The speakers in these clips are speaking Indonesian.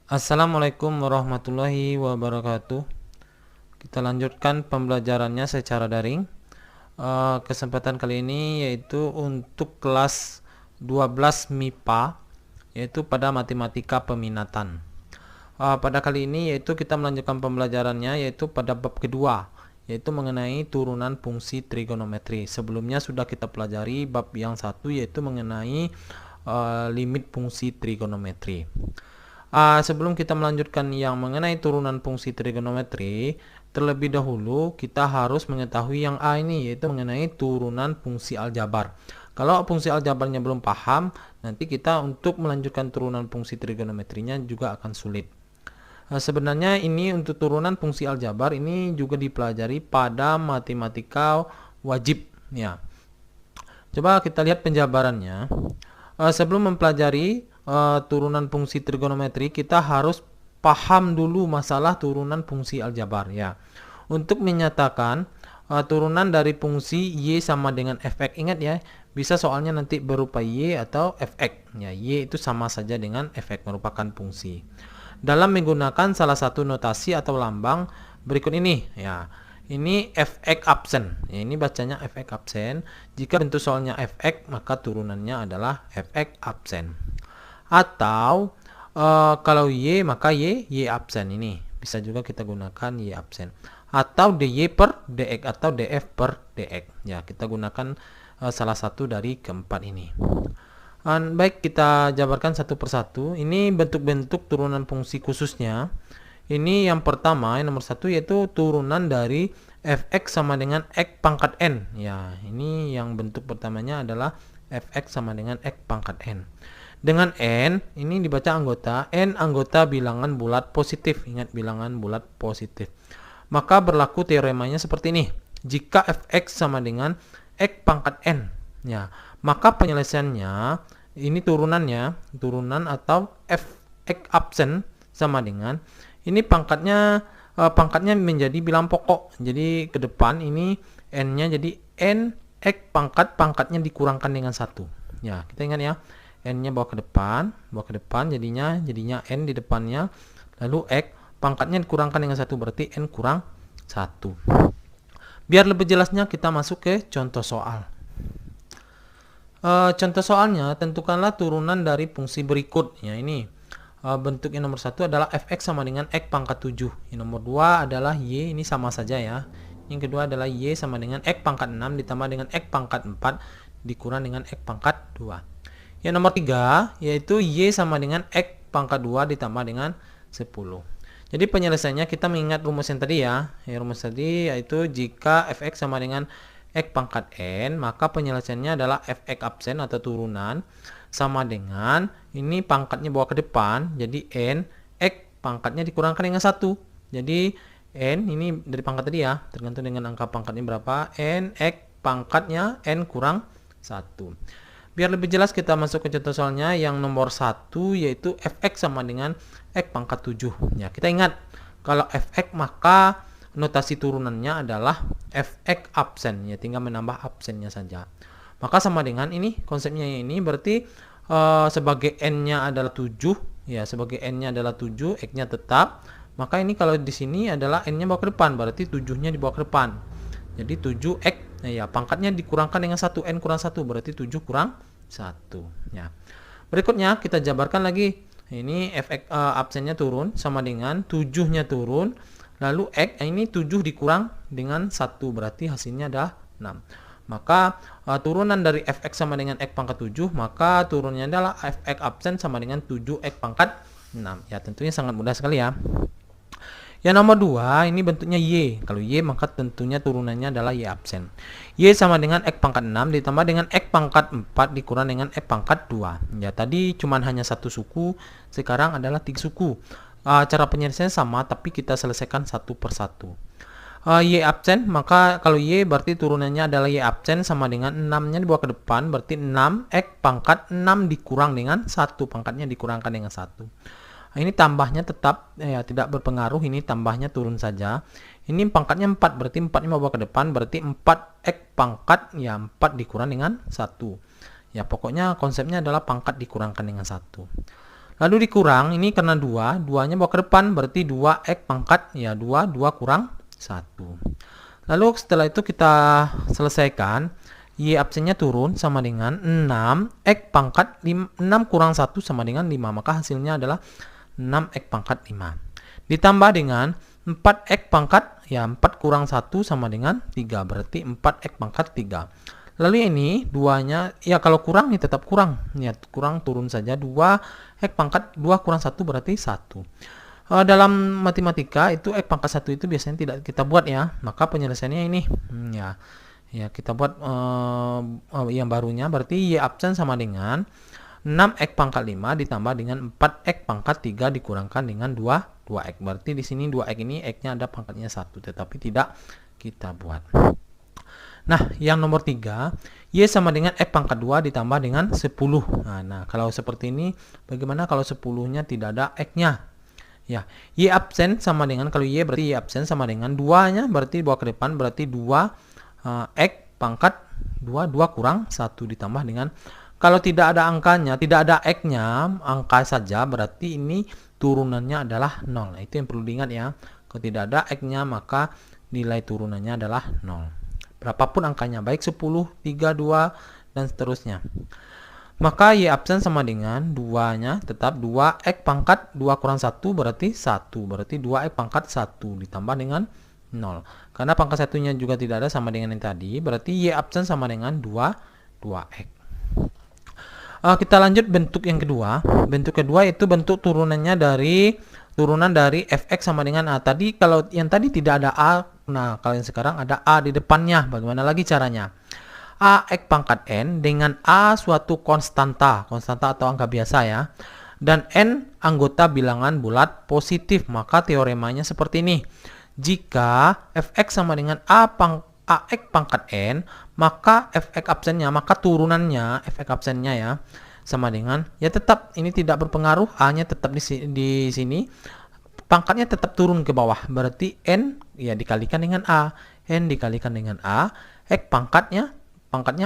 Assalamualaikum warahmatullahi wabarakatuh. Kita lanjutkan pembelajarannya secara daring. Kesempatan kali ini yaitu untuk kelas 12 MIPA, yaitu pada matematika peminatan. Pada kali ini yaitu kita melanjutkan pembelajarannya yaitu pada bab kedua, yaitu mengenai turunan fungsi trigonometri. Sebelumnya sudah kita pelajari bab yang satu, yaitu mengenai limit fungsi trigonometri. Sebelum kita melanjutkan yang mengenai turunan fungsi trigonometri, terlebih dahulu kita harus mengetahui yang A ini, yaitu mengenai turunan fungsi aljabar. Kalau fungsi aljabarnya belum paham, nanti kita untuk melanjutkan turunan fungsi trigonometrinya juga akan sulit. Sebenarnya ini untuk turunan fungsi aljabar ini juga dipelajari pada matematika wajib ya. Coba kita lihat penjabarannya. Sebelum mempelajari turunan fungsi trigonometri, kita harus paham dulu masalah turunan fungsi aljabar ya. Untuk menyatakan turunan dari fungsi y sama dengan fx, ingat ya, bisa soalnya nanti berupa y atau fx ya. Y itu sama saja dengan fx, merupakan fungsi. Dalam menggunakan salah satu notasi atau lambang berikut ini ya. Ini fx absen ya, ini bacanya fx absen. Jika bentuk soalnya fx, maka turunannya adalah fx absen. Atau kalau y, maka y absen. Ini bisa juga kita gunakan y absen. Atau dy per dx atau df per dx ya, kita gunakan salah satu dari keempat ini. Baik, kita jabarkan satu persatu. Ini bentuk-bentuk turunan fungsi khususnya. Ini yang pertama, yang nomor satu, yaitu turunan dari fx sama dengan x pangkat n ya. Ini yang bentuk pertamanya adalah fx sama dengan x pangkat n. Dengan n, ini dibaca anggota, n anggota bilangan bulat positif. Ingat, bilangan bulat positif. Maka berlaku teoremanya seperti ini. Jika fx sama dengan x pangkat n ya, maka penyelesaiannya ini turunan atau fx absen sama dengan ini pangkatnya menjadi bilang pokok. Jadi ke depan ini n-nya jadi n x pangkatnya dikurangkan dengan 1. Ya, kita ingat ya. N-nya bawa ke depan jadinya n di depannya, lalu x pangkatnya dikurangkan dengan 1, berarti n kurang 1. Biar lebih jelasnya kita masuk ke contoh soal. Contoh soalnya, tentukanlah turunan dari fungsi berikut ya. Ini bentuk yang nomor 1 adalah fx sama dengan x pangkat 7. Yang nomor 2 adalah y, ini sama saja ya. Yang kedua adalah y sama dengan x pangkat 6 ditambah dengan x pangkat 4 dikurang dengan x pangkat 2. Yang nomor 3 yaitu y sama dengan x pangkat 2 ditambah dengan 10. Jadi penyelesaiannya kita mengingat rumus yang tadi ya. Rumus tadi yaitu jika fx sama dengan x pangkat n, maka penyelesaiannya adalah fx absen atau turunan sama dengan ini pangkatnya bawa ke depan, jadi n x pangkatnya dikurangkan dengan 1. Jadi n ini dari pangkat tadi ya, tergantung dengan angka pangkatnya berapa, n x pangkatnya n kurang 1. Biar lebih jelas kita masuk ke contoh soalnya yang nomor 1, yaitu fx sama dengan x pangkat 7 ya. Kita ingat kalau fx maka notasi turunannya adalah fx absen ya, tinggal menambah absennya saja. Maka sama dengan ini konsepnya ini, berarti sebagai n-nya adalah 7 ya, sebagai n-nya adalah 7, x-nya tetap. Maka ini kalau di sini adalah n-nya bawa ke depan, berarti 7-nya dibawa ke depan. Jadi 7x ya, pangkatnya dikurangkan dengan 1, n kurang 1, berarti 7 kurang 1 ya. Berikutnya kita jabarkan lagi. Ini fx absennya turun sama dengan 7-nya turun, lalu x ini 7 dikurang dengan 1, berarti hasilnya adalah 6. Maka turunan dari fx sama dengan x pangkat 7, maka turunnya adalah fx absen sama dengan 7x pangkat 6. Ya, tentunya sangat mudah sekali ya. Yang nomor 2 ini bentuknya y. Kalau y maka tentunya turunannya adalah y absen. Y sama dengan x pangkat 6 ditambah dengan x pangkat 4 dikurang dengan x pangkat 2. Ya, tadi cuma hanya satu suku, sekarang adalah 3 suku. Cara penyelesaiannya sama, tapi kita selesaikan satu persatu. Y absen, maka kalau y berarti turunannya adalah y absen sama dengan 6-nya dibawa ke depan, berarti 6x pangkat 6 dikurang dengan 1, pangkatnya dikurangkan dengan 1. Ini tambahnya tetap ya, tidak berpengaruh, ini tambahnya turun saja. Ini pangkatnya 4, berarti 4-nya bawa ke depan, berarti 4x pangkat ya 4 dikurang dengan 1. Ya, pokoknya konsepnya adalah pangkat dikurangkan dengan 1. Lalu dikurang, ini karena 2, 2-nya bawa ke depan, berarti 2x pangkat, ya 2, 2 kurang 1. Lalu setelah itu kita selesaikan, Y absennya turun sama dengan 6, X pangkat 6 kurang 1 sama dengan 5, maka hasilnya adalah 6x pangkat 5. Ditambah dengan 4x pangkat, ya 4 kurang 1 sama dengan 3, berarti 4x pangkat 3. Lalu ini 2-nya, ya kalau kurang ini tetap kurang, ya kurang turun saja, 2x pangkat 2 kurang 1 berarti 1. Dalam matematika itu x pangkat 1 itu biasanya tidak kita buat ya, maka penyelesaiannya ini ya kita buat yang barunya, berarti Y absen sama dengan 6x pangkat 5 ditambah dengan 4x pangkat 3 dikurangkan dengan 2x. Berarti di sini 2x ini x-nya ada pangkatnya 1, tetapi tidak kita buat. Nah, yang nomor 3, Y sama dengan X pangkat 2 ditambah dengan 10. Nah, kalau seperti ini, bagaimana kalau 10-nya tidak ada X-nya? Ya, Y absen sama dengan, kalau Y berarti Y absen sama dengan 2-nya, berarti bawa ke depan, berarti 2 X pangkat 2, 2 kurang 1 ditambah dengan, kalau tidak ada angkanya, tidak ada X-nya, angka saja, berarti ini turunannya adalah 0. Nah, itu yang perlu diingat ya. Kalau tidak ada X-nya, maka nilai turunannya adalah 0. Berapapun angkanya, baik 10, 3, 2, dan seterusnya. Maka Y absen sama dengan 2-nya tetap 2x pangkat 2 kurang 1 berarti 1. Berarti 2x pangkat 1 ditambah dengan 0. Karena pangkat 1-nya juga tidak ada sama dengan yang tadi, berarti Y absen sama dengan 2x. Kita lanjut bentuk yang kedua. Bentuk kedua itu bentuk turunan dari fx sama dengan a. Tadi kalau yang tadi tidak ada a, nah kalau yang sekarang ada a di depannya. Bagaimana lagi caranya? A x pangkat n dengan a suatu konstanta atau angka biasa ya, dan n anggota bilangan bulat positif, maka teoremanya seperti ini. Jika fx sama dengan ax pangkat n, maka fx absennya, maka turunannya fx absennya ya sama dengan, ya tetap ini tidak berpengaruh, a-nya tetap di sini, pangkatnya tetap turun ke bawah, berarti n ya dikalikan dengan a, n dikalikan dengan a, x pangkatnya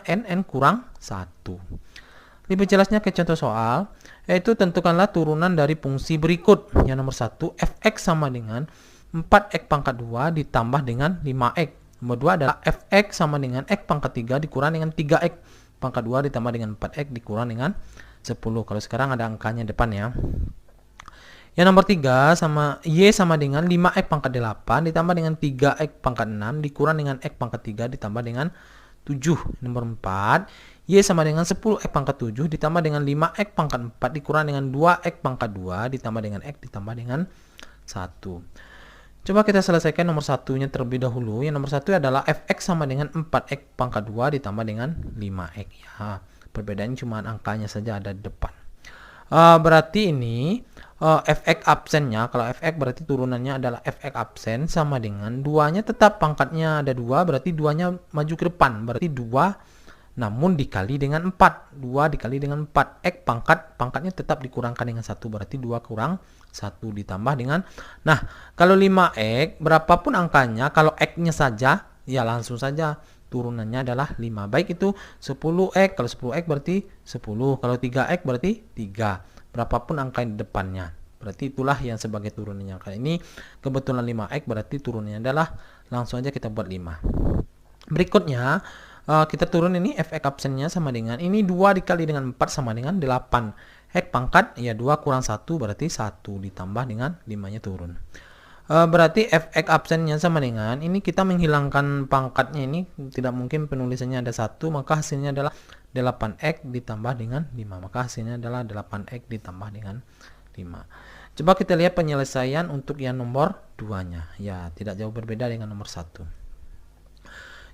n kurang 1. Lebih jelasnya ke contoh soal, yaitu tentukanlah turunan dari fungsi berikut. Yang nomor 1, fx sama dengan 4x pangkat 2 ditambah dengan 5x. Nomor 2 adalah fx sama dengan x pangkat 3 dikurang dengan 3x pangkat 2 ditambah dengan 4x dikurang dengan 10. Kalau sekarang ada angkanya depan ya. Yang nomor 3 sama Y sama dengan 5x pangkat 8 ditambah dengan 3x pangkat 6 dikurang dengan x pangkat 3 ditambah dengan 7. Nomor 4, Y sama dengan 10x pangkat 7 ditambah dengan 5x pangkat 4 dikurang dengan 2x pangkat 2 ditambah dengan x ditambah dengan 1. Coba kita selesaikan nomor 1-nya terlebih dahulu. Yang nomor 1 adalah fx sama dengan 4x pangkat 2 ditambah dengan 5x. Ya, perbedaannya cuma angkanya saja ada di depan. Berarti ini fx absennya, kalau fx berarti turunannya adalah fx absen sama dengan 2-nya tetap pangkatnya ada 2, berarti 2-nya maju ke depan, berarti 2 namun dikali dengan 4. 2 dikali dengan 4, x pangkatnya tetap dikurangkan dengan 1, berarti 2 kurang 1 ditambah dengan, nah kalau 5x berapapun angkanya, kalau x-nya saja ya langsung saja turunannya adalah 5, baik itu 10x, kalau 10x berarti 10, kalau 3x berarti 3, berapapun angka di depannya, berarti itulah yang sebagai turunannya. Kali ini kebetulan 5x, berarti turunannya adalah, langsung aja kita buat 5. Berikutnya kita turun ini fx absennya sama dengan, ini 2 dikali dengan 4 sama dengan 8, x pangkat ya 2 kurang 1 berarti 1 ditambah dengan 5-nya turun. Berarti fx absennya sama dengan, ini kita menghilangkan pangkatnya, ini tidak mungkin penulisannya ada 1, maka hasilnya adalah 8x ditambah dengan 5, maka hasilnya adalah 8x ditambah dengan 5. Coba kita lihat penyelesaian untuk yang nomor 2-nya, ya tidak jauh berbeda dengan nomor 1,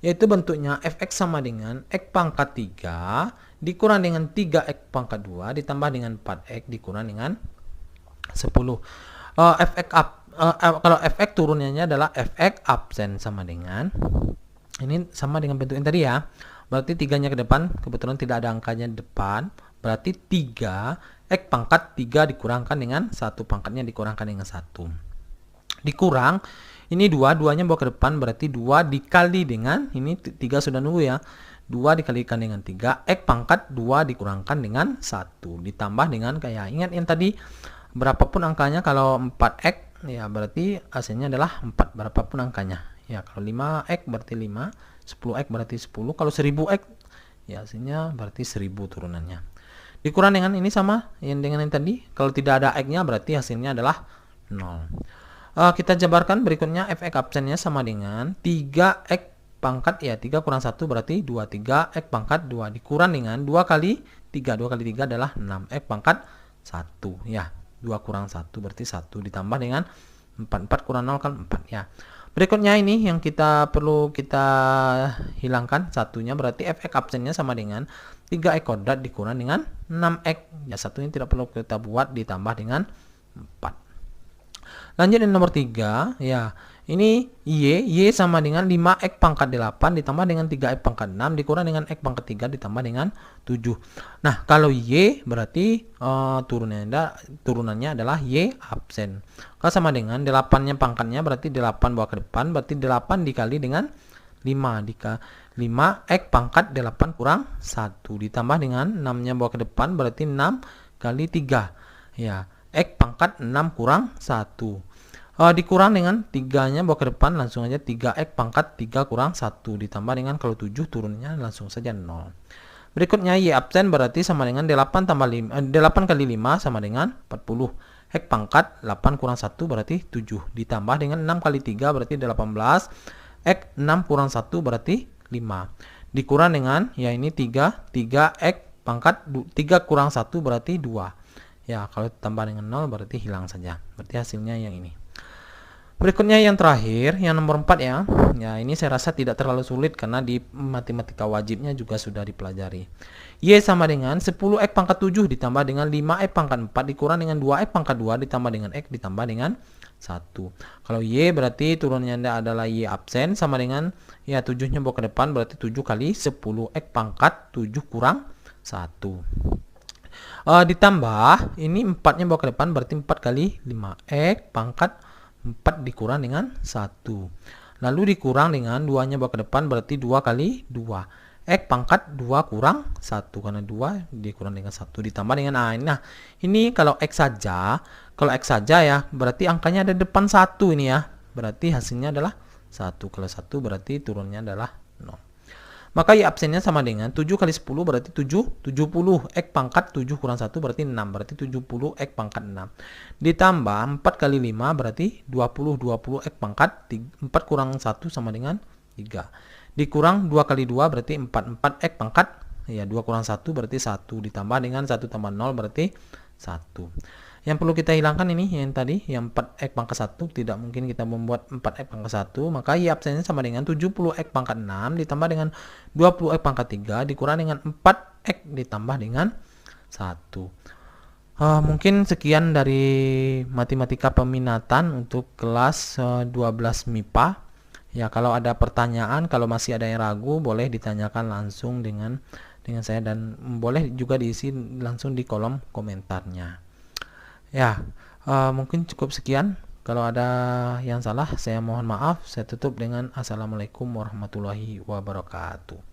yaitu bentuknya fx sama dengan x pangkat 3 dikurang dengan 3x pangkat 2 ditambah dengan 4x dikurang dengan 10. Kalau fx turunannya adalah fx absen sama dengan, ini sama dengan bentuk yang tadi ya, berarti 3-nya ke depan, kebetulan tidak ada angkanya di depan, berarti 3 x pangkat 3 dikurangkan dengan 1, pangkatnya dikurangkan dengan 1 dikurang, ini 2, 2-nya bawa ke depan, berarti 2 dikali dengan, ini 3 sudah nunggu ya, 2 dikalikan dengan 3, X pangkat 2 dikurangkan dengan 1, ditambah dengan kayak ingat yang tadi, berapapun angkanya, kalau 4X ya berarti hasilnya adalah 4, berapapun angkanya. Ya, kalau 5X berarti 5, 10X berarti 10, kalau 1000X ya hasilnya berarti 1000 turunannya. Dikurang dengan ini sama yang dengan yang tadi, kalau tidak ada X-nya berarti hasilnya adalah 0. Kita jabarkan berikutnya, fx absennya sama dengan 3x pangkat, ya 3 kurang 1 berarti 2, 3x pangkat 2 dikurang dengan 2 kali 3, 2 kali 3 adalah 6x pangkat 1, ya 2 kurang 1 berarti 1 ditambah dengan 4, 4 kurang 0 kan 4 ya. Berikutnya ini yang perlu kita hilangkan satunya, berarti fx absennya sama dengan 3x kuadrat dikurang dengan 6x, ya satunya tidak perlu kita buat, ditambah dengan 4. Lanjut yang nomor 3, ya ini y sama dengan 5x pangkat 8 ditambah dengan 3x pangkat 6 dikurang dengan x pangkat 3 ditambah dengan 7. Nah, kalau y berarti turunannya adalah y absen. Kalau sama dengan 8-nya pangkatnya berarti 8 bawa ke depan, berarti 8 dikali dengan 5 5x pangkat 8 kurang 1 ditambah dengan 6-nya bawa ke depan berarti 6 kali 3, ya x pangkat 6 kurang 1, dikurang dengan 3-nya bawa ke depan, langsung aja 3x pangkat 3 kurang 1 ditambah dengan, kalau 7 turunnya langsung saja 0. Berikutnya y absen berarti sama dengan 8 kali 5 sama dengan 40, x pangkat 8 kurang 1 berarti 7 ditambah dengan 6 kali 3 berarti 18, x 6 kurang 1 berarti 5 dikurang dengan, ya ini 3x pangkat 3 kurang 1 berarti 2. Ya, kalau tambah dengan 0 berarti hilang saja. Berarti hasilnya yang ini. Berikutnya yang terakhir, yang nomor 4 ya. Ya, ini saya rasa tidak terlalu sulit karena di matematika wajibnya juga sudah dipelajari. Y sama dengan 10x pangkat 7 ditambah dengan 5x pangkat 4 dikurang dengan 2x pangkat 2 ditambah dengan x ditambah dengan 1. Kalau y berarti turunnya adalah y absen sama dengan, ya 7-nya bawa ke depan berarti 7 kali 10x pangkat 7 kurang 1. Ditambah ini 4-nya bawa ke depan berarti 4 kali 5x pangkat 4 dikurang dengan 1. Lalu dikurang dengan 2-nya bawa ke depan berarti 2 kali 2. X pangkat 2 kurang 1. Karena 2 dikurang dengan 1. Ditambah dengan nah ini kalau X saja. Kalau X saja ya berarti angkanya ada depan 1 ini ya. Berarti hasilnya adalah 1. Kalau 1 berarti turunnya adalah 0. Maka y absennya sama dengan 7 kali 10 berarti 70. X pangkat 7 kurang 1 berarti 6. Berarti 70 X pangkat 6. Ditambah 4 kali 5 berarti 20 X pangkat 4 kurang 1 sama dengan 3. Dikurang 2 kali 2 berarti 4 X pangkat, ya 2 kurang 1 berarti 1. Ditambah dengan 1 tambah 0 berarti 1. Yang perlu kita hilangkan ini yang tadi, yang 4x pangkat 1, tidak mungkin kita membuat 4x pangkat 1, maka y absennya sama dengan 70x pangkat 6 ditambah dengan 20x pangkat 3 dikurang dengan 4x ditambah dengan 1. Mungkin sekian dari matematika peminatan untuk kelas 12 MIPA. Ya, kalau ada pertanyaan, kalau masih ada yang ragu, boleh ditanyakan langsung dengan saya dan boleh juga diisi langsung di kolom komentarnya. Ya, mungkin cukup sekian. Kalau ada yang salah, saya mohon maaf. Saya tutup dengan Assalamualaikum warahmatullahi wabarakatuh.